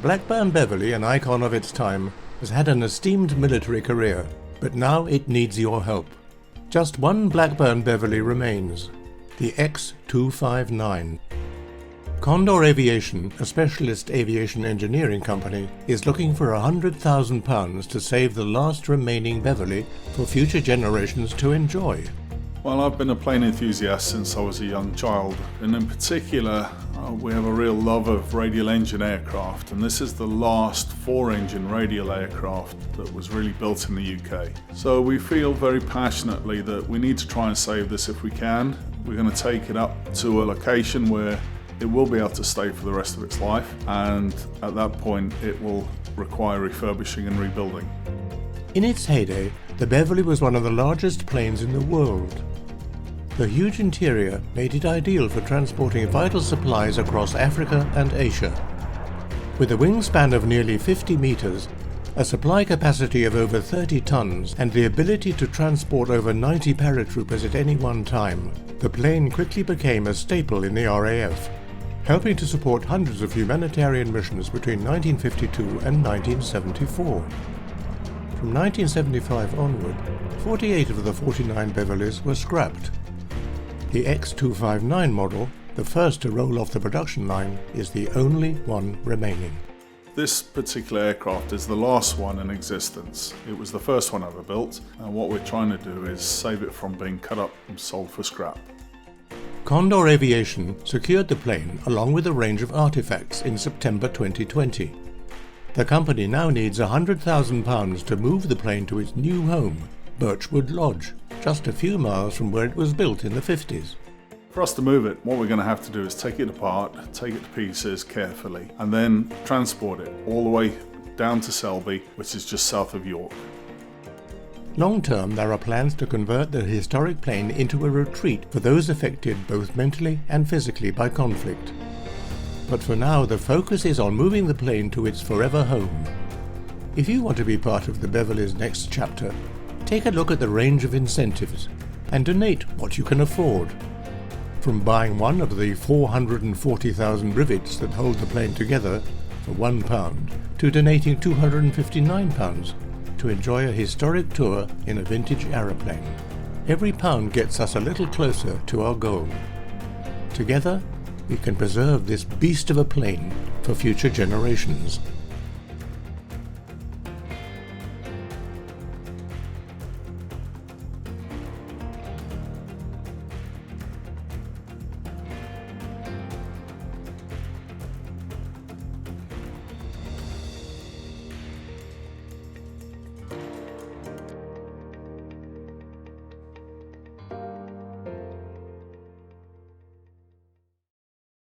Blackburn Beverley, an icon of its time, has had an esteemed military career, but now it needs your help. Just one Blackburn Beverley remains, the X-259. Condor Aviation, a specialist aviation engineering company, is looking for £100,000 to save the last remaining Beverley for future generations to enjoy. Well, I've been a plane enthusiast since I was a young child, and in particular we have a real love of radial engine aircraft, and this is the last 4-engine radial aircraft that was really built in the UK. So we feel very passionately that we need to try and save this if we can. We're going to take it up to a location where it will be able to stay for the rest of its life, and at that point it will require refurbishing and rebuilding. In its heyday, the Beverley was one of the largest planes in the world. The huge interior made it ideal for transporting vital supplies across Africa and Asia. With a wingspan of nearly 50 meters, a supply capacity of over 30 tons, and the ability to transport over 90 paratroopers at any one time, the plane quickly became a staple in the RAF, helping to support hundreds of humanitarian missions between 1952 and 1974. From 1975 onward, 48 of the 49 Beverleys were scrapped. The X-259 model, the first to roll off the production line, is the only one remaining. This particular aircraft is the last one in existence. It was the first one ever built, and what we're trying to do is save it from being cut up and sold for scrap. Condor Aviation secured the plane along with a range of artifacts in September 2020. The company now needs £100,000 to move the plane to its new home, Birchwood Lodge, just a few miles from where it was built in the 50s. For us to move it, what we're going to have to do is take it apart, take it to pieces carefully, and then transport it all the way down to Selby, which is just south of York. Long term, there are plans to convert the historic plane into a retreat for those affected both mentally and physically by conflict. But for now, the focus is on moving the plane to its forever home. If you want to be part of the Beverley's next chapter, take a look at the range of incentives and donate what you can afford. From buying one of the 440,000 rivets that hold the plane together for £1 to donating £259 to enjoy a historic tour in a vintage aeroplane. Every pound gets us a little closer to our goal. Together, we can preserve this beast of a plane for future generations.